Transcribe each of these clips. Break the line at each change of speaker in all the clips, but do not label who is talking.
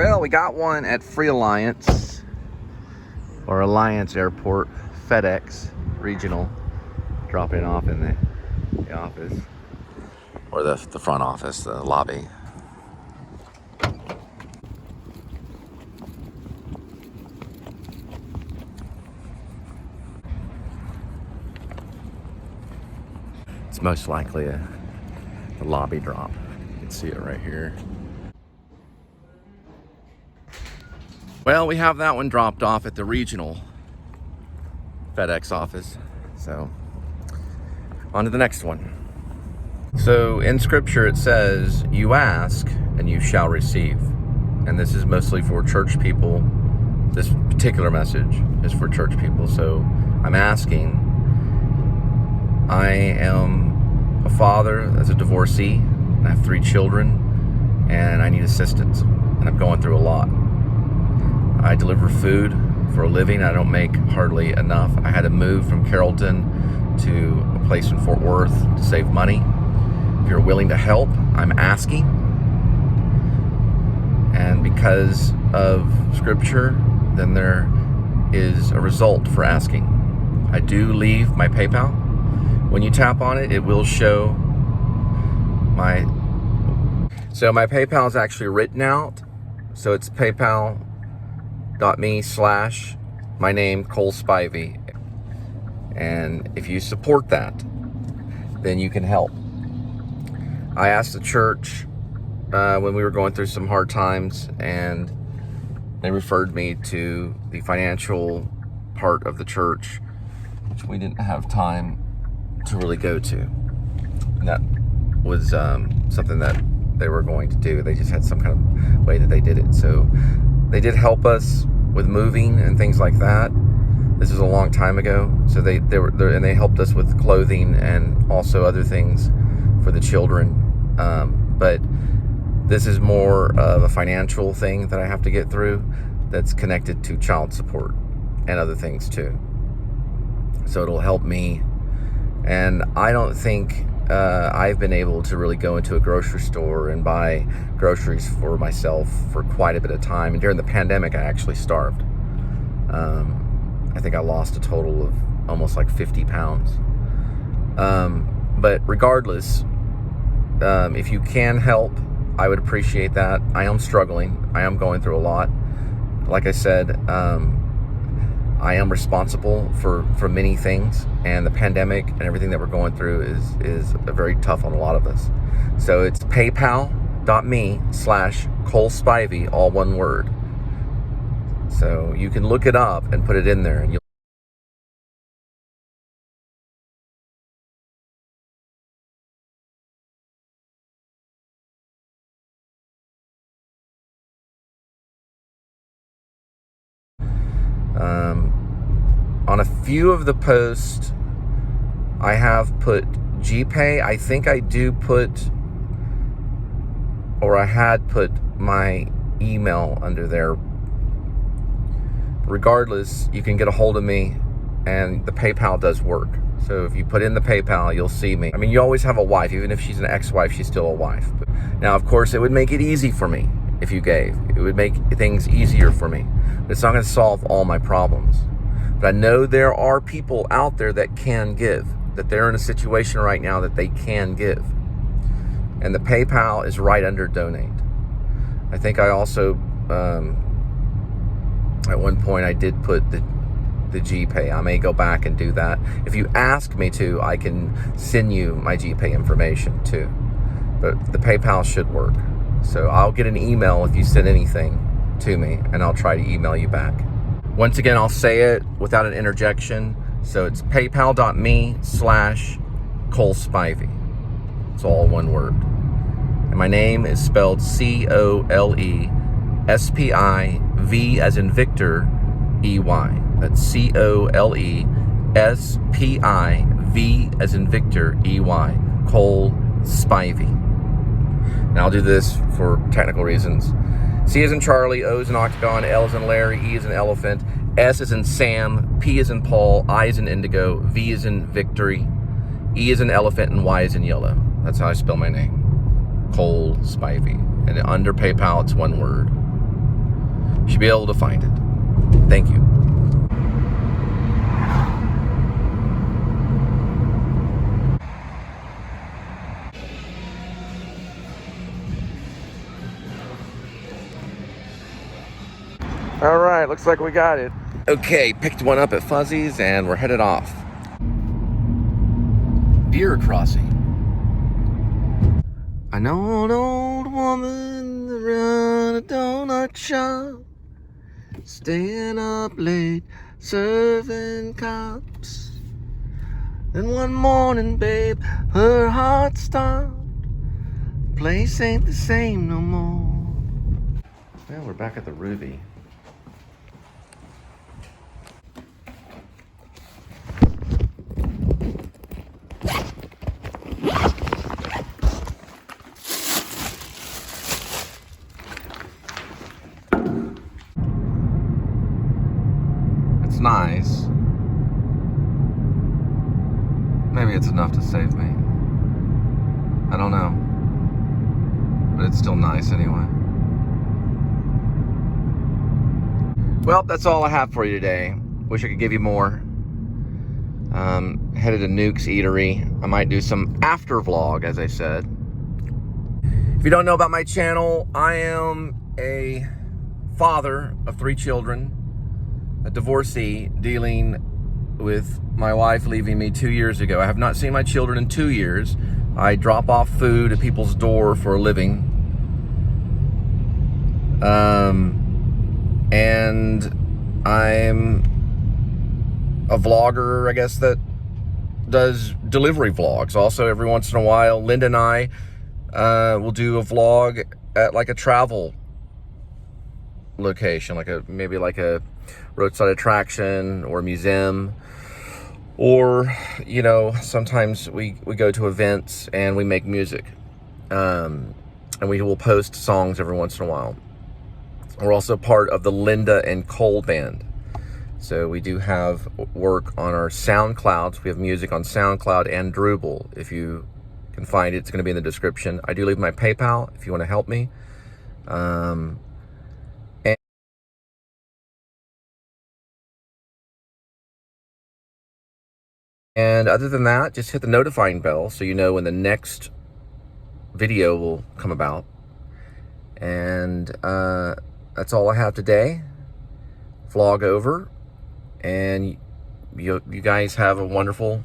Well, we got one at Free Alliance, or Alliance Airport, FedEx Regional, dropping it off in the office, or the front office, the lobby. It's most likely the lobby drop. You can see it right here. Well, we have that one dropped off at the regional FedEx office. So, on to the next one. So, in scripture it says, you ask and you shall receive. And this is mostly for church people. This particular message is for church people. So, I'm asking. I am a father as a divorcee. I have 3 children and I need assistance. And I'm going through a lot. I deliver food for a living. I don't make hardly enough. I had to move from Carrollton to a place in Fort Worth to save money. If you're willing to help, I'm asking. And because of scripture, then there is a result for asking. I do leave my PayPal. When you tap on it, it will show my PayPal is actually written out. So it's PayPal.me/my name, Cole Spivey. And if you support that, then you can help. I asked the church when we were going through some hard times, and they referred me to the financial part of the church, which we didn't have time to really go to. And that was something that they were going to do. They just had some kind of way that they did it. So they did help us with moving and things like that. This was a long time ago. So they were there, and they helped us with clothing and also other things for the children. But this is more of a financial thing that I have to get through that's connected to child support and other things too. So it'll help me. And I don't think I've been able to really go into a grocery store and buy groceries for myself for quite a bit of time. And during the pandemic, I actually starved. I think I lost a total of almost like 50 pounds. But regardless, if you can help, I would appreciate that. I am struggling. I am going through a lot. Like I said, I am responsible for many things, and the pandemic and everything that we're going through is very tough on a lot of us. So it's paypal.me/Cole Spivey, all one word. So you can look it up and put it in there, and you'll on a few of the posts, I have put GPay. I think I do put, or I had put my email under there. Regardless, you can get a hold of me, and the PayPal does work. So if you put in the PayPal, you'll see me. I mean, you always have a wife. Even if she's an ex-wife, she's still a wife. But now, of course, it would make it easy for me if you gave. It would make things easier for me. But it's not going to solve all my problems. But I know there are people out there that can give, that they're in a situation right now that they can give. And the PayPal is right under donate. I think I also, at one point, I did put the GPay. I may go back and do that. If you ask me to, I can send you my GPay information too. But the PayPal should work. So I'll get an email if you send anything to me, and I'll try to email you back. Once again, I'll say it without an interjection. So it's paypal.me/Cole Spivey. It's all one word. And my name is spelled COLESPIV as in Victor, EY. That's COLESPIV as in Victor, EY. Cole Spivey. Now I'll do this for technical reasons. C as in Charlie, O as in Octagon, L as in Larry, E as in Elephant, S as in Sam, P as in Paul, I as in Indigo, V as in Victory, E as in Elephant, and Y as in Yellow. That's how I spell my name. Cole Spivey. And under PayPal, it's one word. You should be able to find it. Thank you. All right, looks like we got it. Okay, picked one up at Fuzzy's and we're headed off. Deer crossing. I know an old woman that run a donut shop, staying up late, serving cops. Then one morning, babe, her heart stopped. The place ain't the same no more. Well, we're back at the Ruby. Nice. Maybe it's enough to save me. I don't know. But it's still nice anyway. Well, that's all I have for you today. Wish I could give you more. Headed to Nuke's Eatery. I might do some after vlog, as I said. If you don't know about my channel, I am a father of 3 children. A divorcee, dealing with my wife leaving me 2 years ago. I have not seen my children in 2 years. I drop off food at people's door for a living. And I'm a vlogger, I guess, that does delivery vlogs. Also, every once in a while, Linda and I will do a vlog at like a travel location, maybe like a roadside attraction or museum, or sometimes we go to events and we make music, and we will post songs every once in a while. We're also part of the Linda and Cole band, so we do have work on our SoundClouds. We have music on SoundCloud and Drupal. If you can find it, it's going to be in the description. I do leave my PayPal if you want to help me. And other than that, just hit the notifying bell so you know when the next video will come about. And that's all I have today. Vlog over. And you guys have a wonderful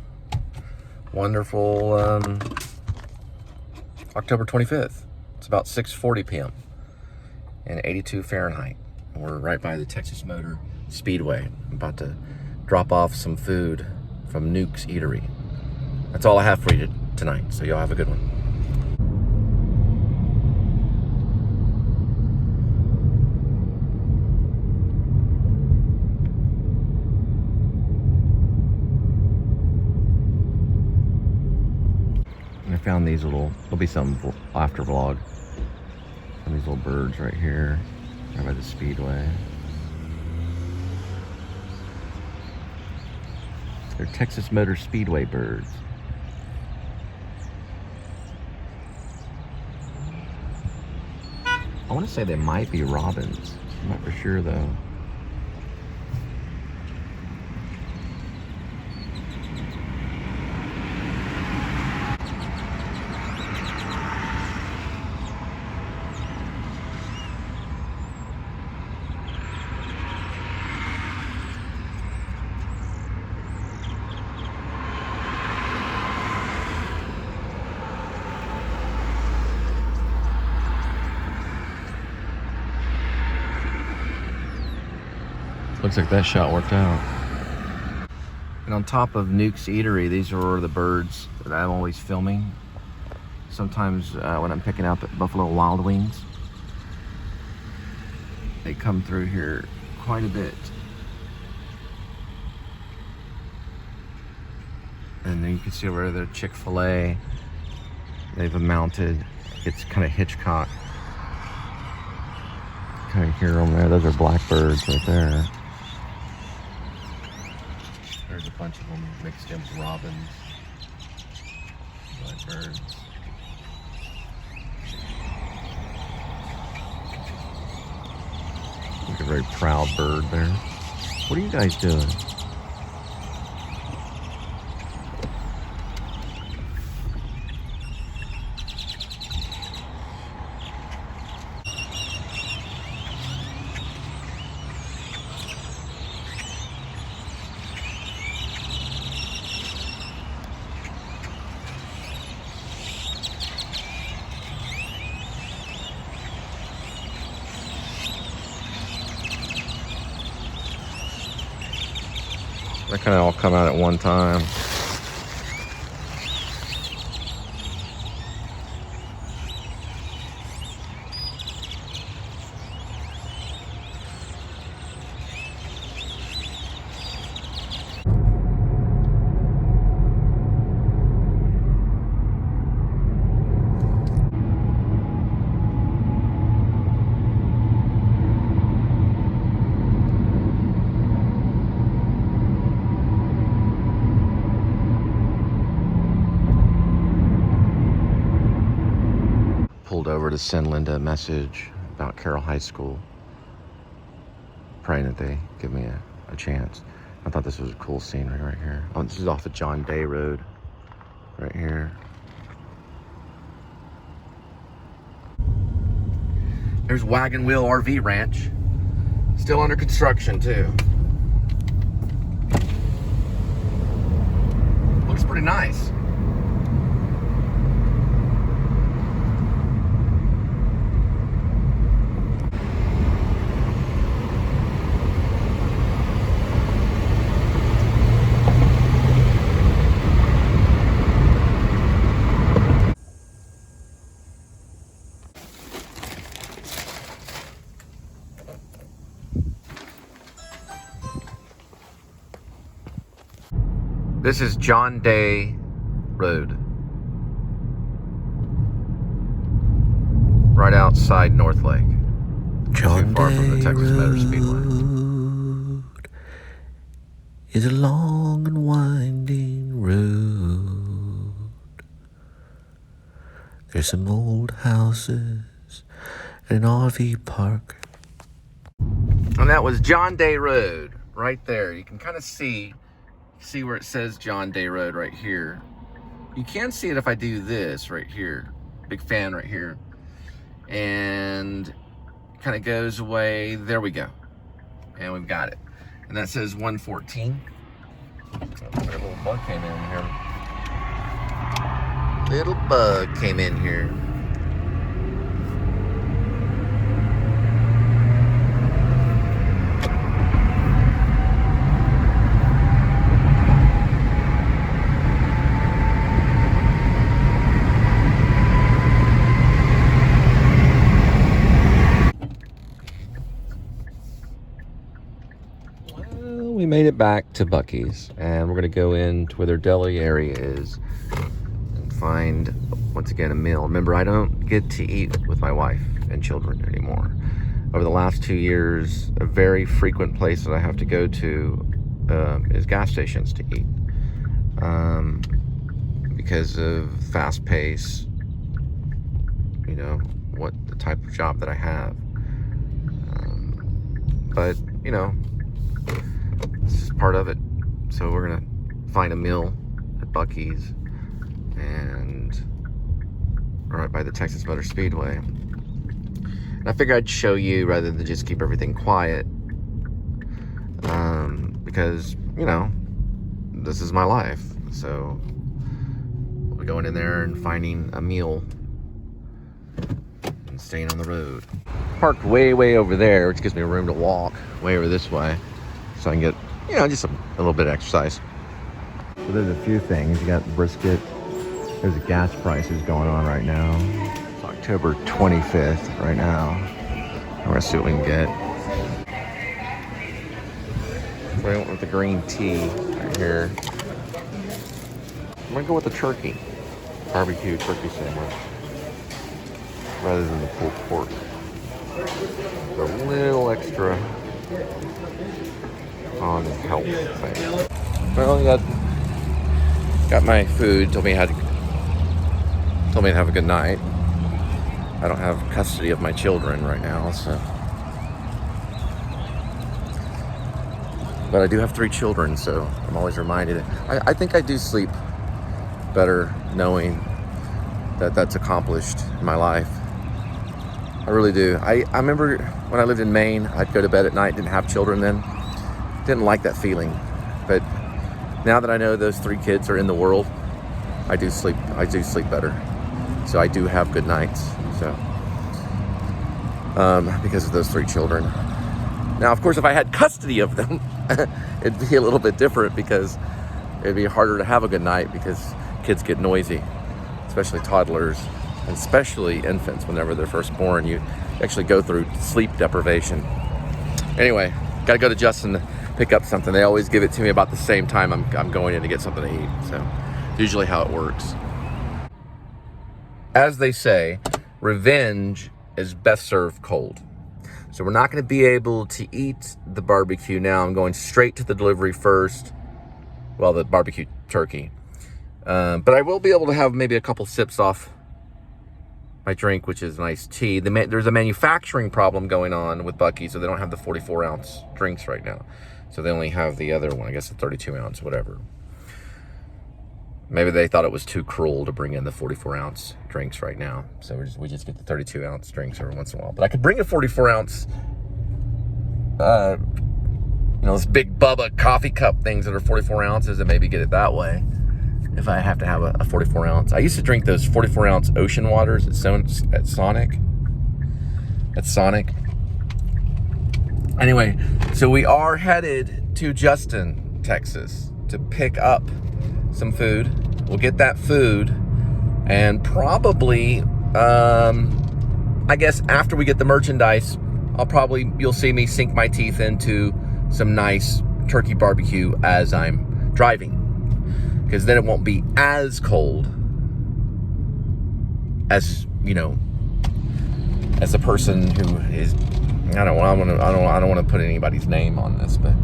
October 25th. It's about 6:40 p.m. and 82 Fahrenheit. We're right by the Texas Motor Speedway. I'm about to drop off some food from Nuke's Eatery. That's all I have for you tonight, so y'all have a good one. And I found these there'll be some after vlog. And these little birds right here, right by the Speedway. They're Texas Motor Speedway birds. I want to say they might be robins. I'm not for sure though. Looks like that shot worked out. And on top of Nuke's Eatery, these are the birds that I'm always filming. Sometimes when I'm picking up at Buffalo Wild Wings, they come through here quite a bit. And then you can see where the Chick-fil-A, they've mounted. It's kind of Hitchcock. Kind of hear them there. Those are blackbirds right there. There's a bunch of them mixed in with robins, blackbirds. Look at a very proud bird there. What are you guys doing? They kind of all come out at one time. Pulled over to send Linda a message about Carroll High School, praying that they give me a chance. I thought this was a cool scenery right here. Oh, this is off of John Day Road, right here. There's Wagon Wheel RV Ranch, still under construction too. Looks pretty nice. This is John Day Road, right outside North Lake.
John
too far from the
Day
Texas Motor Speedway.
Road is a long and winding road. There's some old houses and an RV park.
And that was John Day Road, right there. You can kind of see where it says John Day Road right here. You can see it if I do this right here. Big fan right here. And kind of goes away. There we go. And we've got it. And that says 114. Oh, a little bug came in here. Little bug came in here. We made it back to Buc-ee's, and we're gonna go into where their deli area is and find, once again, a meal. Remember, I don't get to eat with my wife and children anymore. Over the last 2 years, a very frequent place that I have to go to is gas stations to eat, because of fast pace, you know, what the type of job that I have. But, you know, this is part of it. So we're gonna find a meal at Buc-ee's, and right by the Texas Motor Speedway. And I figured I'd show you rather than just keep everything quiet, because, you know, this is my life. So we'll be going in there and finding a meal and staying on the road. Parked way over there, which gives me room to walk way over this way, so I can get, you know, just a little bit of exercise. So there's a few things. You got brisket. There's the gas prices going on right now. It's October 25th right now. We're gonna see what we can get. So I went with the green tea right here. I'm gonna go with the turkey. Barbecue turkey sandwich, rather than the pulled pork. A little extra on the health thing. Well, got my food. Told me to have a good night. I don't have custody of my children right now, so But I do have 3 children, so I'm always reminded. I think I do sleep better knowing that that's accomplished in my life. I really do. I remember when I lived in Maine, I'd go to bed at night, didn't have children then. Didn't like that feeling. But now that I know those 3 kids are in the world, I do sleep better. So I do have good nights. So because of those 3 children. Now, of course, if I had custody of them, it'd be a little bit different because it'd be harder to have a good night because kids get noisy, especially toddlers, and especially infants whenever they're first born. You actually go through sleep deprivation. Anyway, gotta go to Justin to pick up something. They always give it to me about the same time I'm going in to get something to eat. So usually how it works. As they say, revenge is best served cold. So we're not going to be able to eat the barbecue now. I'm going straight to the delivery first. Well, the barbecue turkey. But I will be able to have maybe a couple sips off my drink, which is nice tea. There's a manufacturing problem going on with Buc-ee's, so they don't have the 44-ounce drinks right now. So they only have the other one, I guess the 32-ounce, whatever. Maybe they thought it was too cruel to bring in the 44-ounce drinks right now. So we just get the 32-ounce drinks every once in a while. But I could bring a 44-ounce, those big Bubba coffee cup things that are 44 ounces and maybe get it that way if I have to have a 44-ounce. I used to drink those 44-ounce ocean waters at Sonic. At Sonic. Anyway, so we are headed to Justin, Texas to pick up some food. We'll get that food and probably I guess after we get the merchandise, you'll see me sink my teeth into some nice turkey barbecue as I'm driving, because then it won't be as cold as as a person who is I don't want to put anybody's name on this, but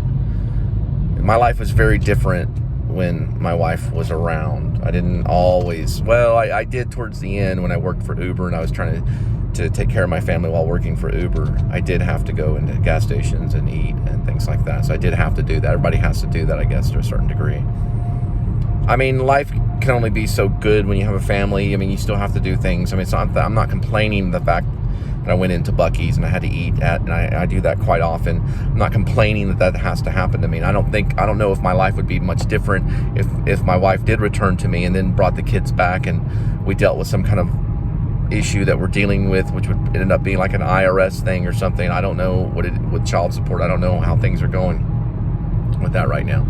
my life was very different when my wife was around. I didn't always, I did towards the end when I worked for Uber and I was trying to take care of my family while working for Uber. I did have to go into gas stations and eat and things like that. So I did have to do that. Everybody has to do that, I guess, to a certain degree. I mean, life can only be so good when you have a family. I mean, you still have to do things. I mean, I'm not complaining the fact that I went into Buc-ee's and I had to eat at, and I do that quite often. I'm not complaining that has to happen to me. And I don't know if my life would be much different if my wife did return to me and then brought the kids back and we dealt with some kind of issue that we're dealing with, which would end up being like an IRS thing or something. I don't know with child support. I don't know how things are going with that right now.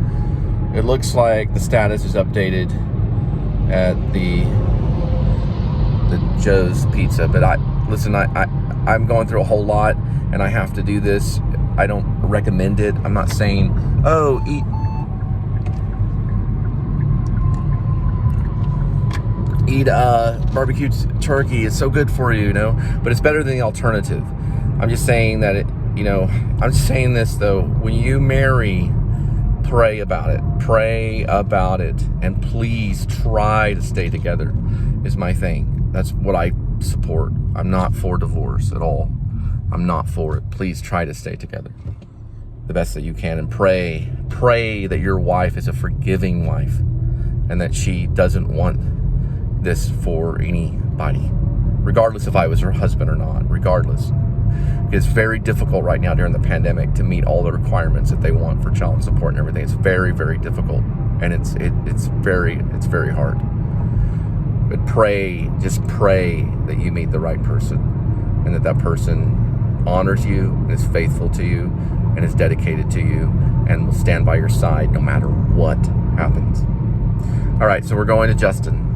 It looks like the status is updated at the Joe's Pizza, but I'm going through a whole lot and I have to do this. I don't recommend it. I'm not saying, eat barbecue turkey. It's so good for you, but it's better than the alternative. I'm just saying that I'm just saying this though. When you marry, pray about it, and please try to stay together is my thing. That's what I support. I'm not for divorce at all. I'm not for it. Please try to stay together the best that you can, and pray that your wife is a forgiving wife and that she doesn't want this for anybody, regardless if I was her husband or not, regardless. It's very difficult right now during the pandemic to meet all the requirements that they want for child support and everything. It's very, very difficult, and it's very hard. But just pray that you meet the right person, and that person honors you and is faithful to you and is dedicated to you and will stand by your side no matter what happens. All right, so we're going to Justin,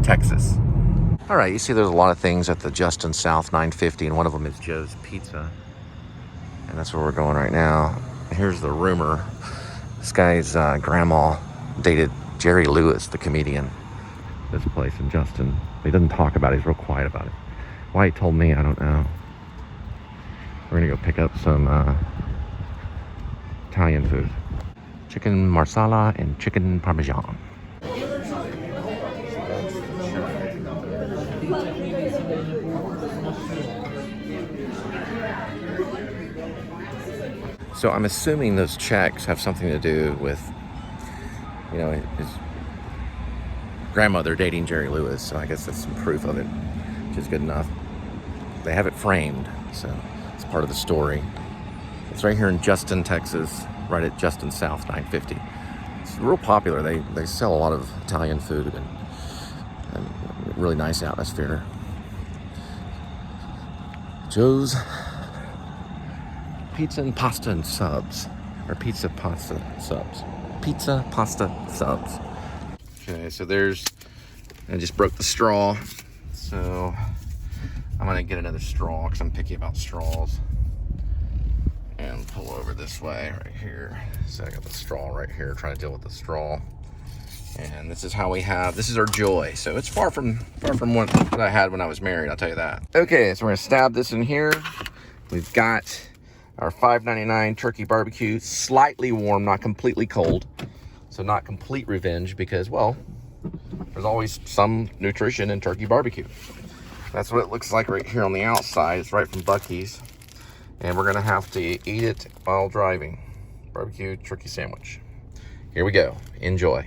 Texas. All right, you see there's a lot of things at the Justin South 950, and one of them is Joe's Pizza. And that's where we're going right now. Here's the rumor. This guy's grandma dated Jerry Lewis, the comedian. This place in Justin. He doesn't talk about it. He's real quiet about it. Why he told me, I don't know. We're gonna go pick up some Italian food. Chicken marsala and chicken parmesan. So I'm assuming those checks have something to do with, you know, his grandmother dating Jerry Lewis. So I guess that's some proof of it, which is good enough. They have it framed, so it's part of the story. It's right here in Justin, Texas, right at Justin South 950. It's real popular. They sell a lot of Italian food and really nice atmosphere. Joe's Pizza and Pasta and Subs, or Pizza Pasta Subs. Pizza Pasta Subs. Okay, so I just broke the straw, so I'm gonna get another straw because I'm picky about straws. And pull over this way right here. So I got the straw right here, trying to deal with the straw. And this is how this is our joy. So it's far from what I had when I was married, I'll tell you that. Okay, so we're gonna stab this in here. We've got our $5.99 turkey barbecue, slightly warm, not completely cold. So not complete revenge because, well, there's always some nutrition in turkey barbecue. That's what it looks like right here on the outside. It's right from Buc-ee's. And we're gonna have to eat it while driving. Barbecue turkey sandwich. Here we go, enjoy.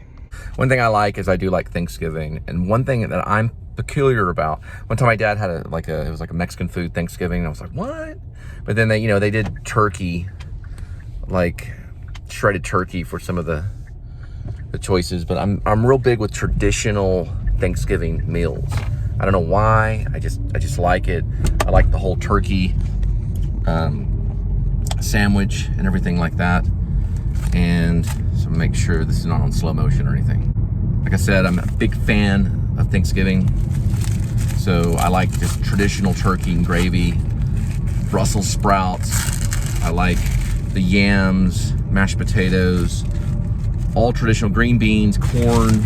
One thing I like is I do like Thanksgiving. And one thing that I'm peculiar about, one time my dad had it was like a Mexican food Thanksgiving. And I was like, what? But then they did turkey, like shredded turkey for some of the choices. But I'm real big with traditional Thanksgiving meals. I don't know why, I just like it. I like the whole turkey sandwich and everything like that. And so make sure this is not on slow motion or anything. Like I said, I'm a big fan of Thanksgiving. So I like just traditional turkey and gravy, Brussels sprouts. I like the yams, mashed potatoes, all traditional green beans, corn,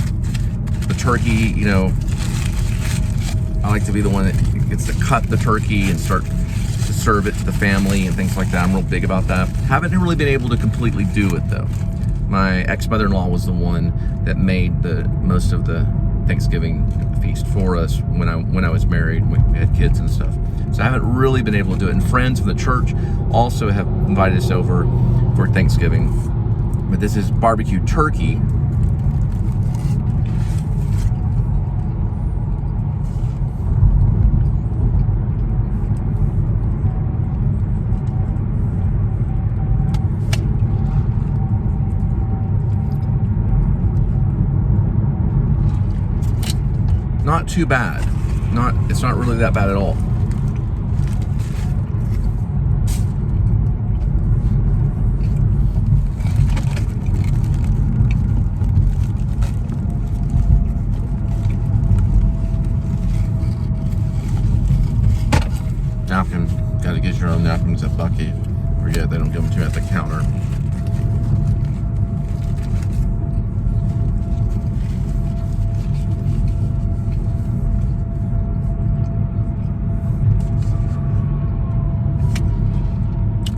the turkey, you know. I like to be the one that gets to cut the turkey and start to serve it to the family and things like that. I'm real big about that. Haven't really been able to completely do it though. My ex-mother-in-law was the one that made the most of the Thanksgiving feast for us when I was married. We had kids and stuff. So I haven't really been able to do it. And friends from the church also have invited us over for Thanksgiving. But this is barbecue turkey. Not too bad. It's not really that bad at all. Napkin. Gotta get your own napkins at Buc-ee. Forget they don't give them to you at the counter.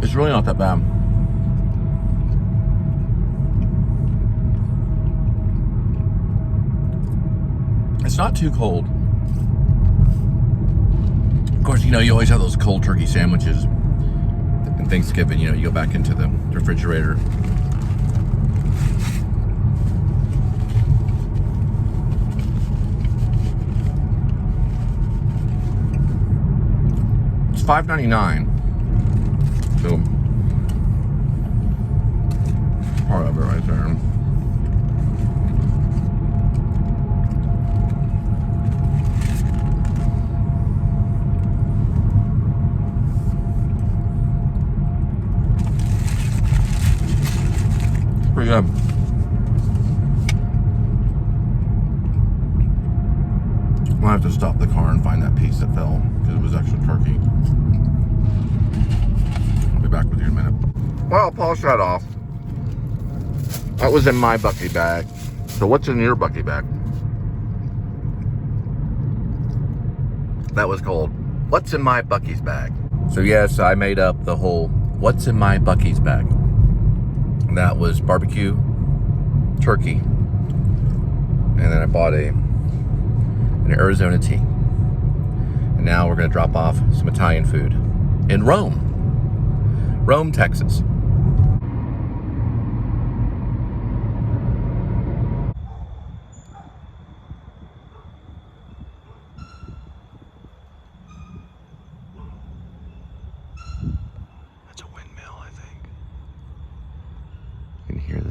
It's really not that bad. It's not too cold. Of course, you know, you always have those cold turkey sandwiches in Thanksgiving. You know, you go back into the refrigerator. It's $5.99. So, part of it right there. Pretty good. I'll have to stop the car and find that piece that fell because it was actual turkey. Back with you in a minute. Well, I'll polish that off. That was in my Buc-ee bag. So what's in your Buc-ee bag? That was called What's in My Buc-ee's Bag? So yes, I made up the whole What's in My Buc-ee's Bag. That was barbecue, turkey, and then I bought an Arizona tea. And now we're gonna drop off some Italian food in Rome, Texas.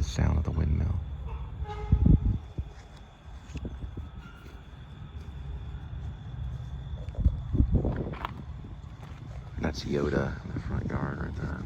the sound of the windmill. That's Yoda in the front yard right there.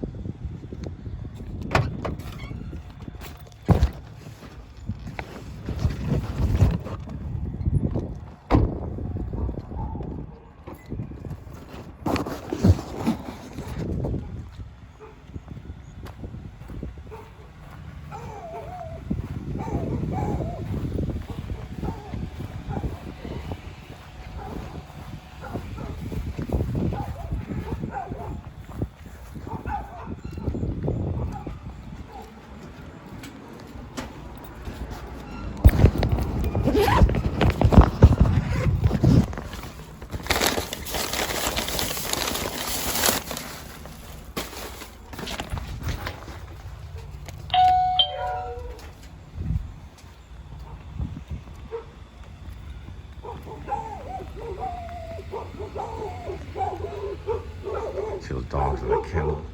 See those dogs in the kennel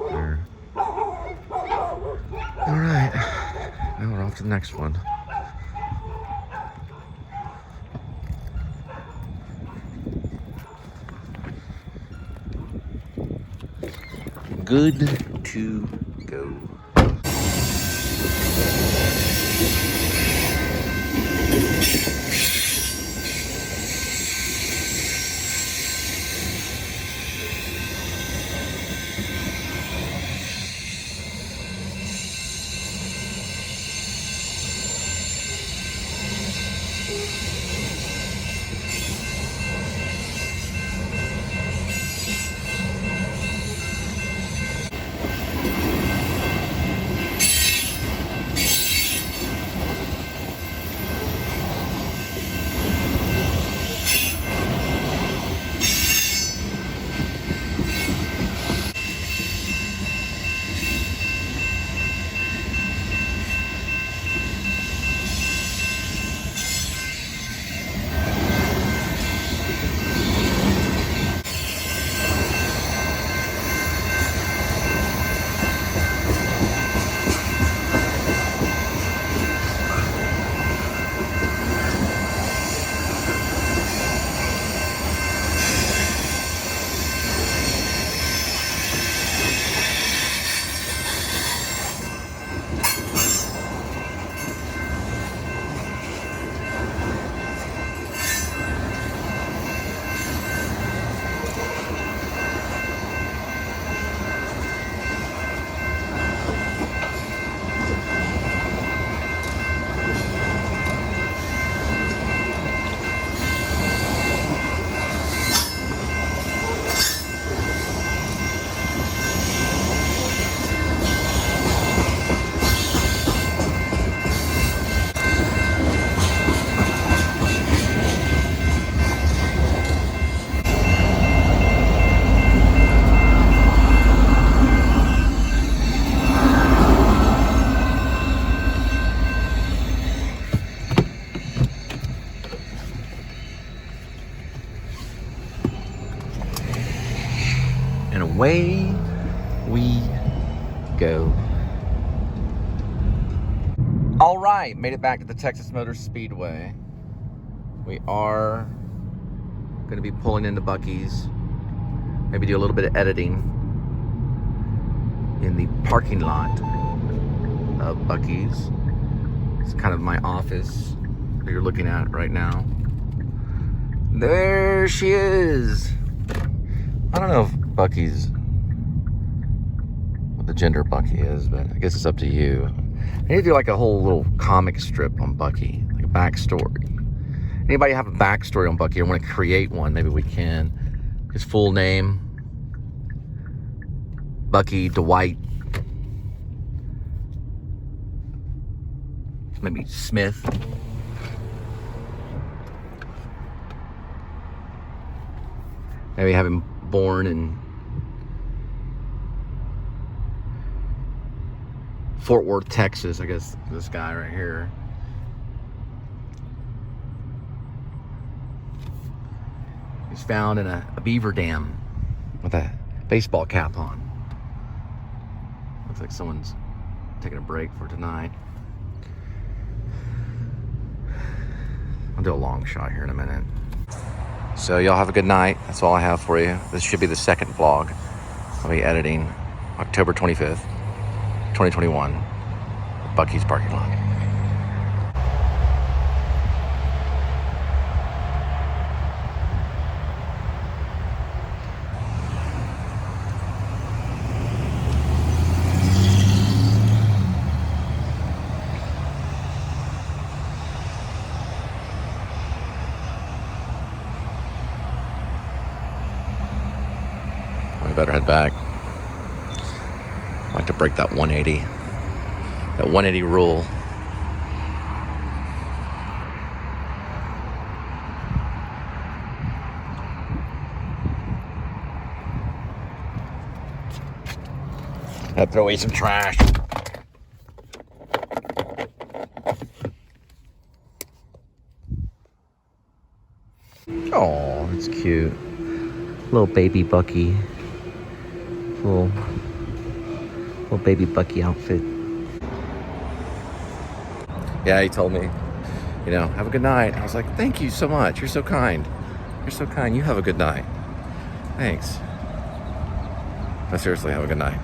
there. All right, now we're off to the next one. Good to go. And away we go. All right, made it back to the Texas Motor Speedway. We are going to be pulling into Buc-ee's. Maybe do a little bit of editing in the parking lot of Buc-ee's. It's kind of my office that you're looking at right now. There she is. I don't know if Buc-ee's, what the gender Buc-ee is, but I guess it's up to you. I need to do like a whole little comic strip on Buc-ee, like a backstory. Anybody have a backstory on Buc-ee or want to create one? Maybe we can. His full name, Buc-ee Dwight, maybe Smith. Maybe have him born in Fort Worth, Texas. I guess this guy right here. He's found in a beaver dam with a baseball cap on. Looks like someone's taking a break for tonight. I'll do a long shot here in a minute. So y'all have a good night. That's all I have for you. This should be the second vlog I'll be editing, October 25th, 2021, Buc-ee's parking lot. We better head back. I like to break that 180. That 180 rule. Gotta throw away some trash. Oh, that's cute. Little baby Buc-ee. Little baby Buc-ee outfit. Yeah, he told me, you know, have a good night. I was like, thank you so much. You're so kind. You're so kind. You have a good night. Thanks. But seriously, have a good night.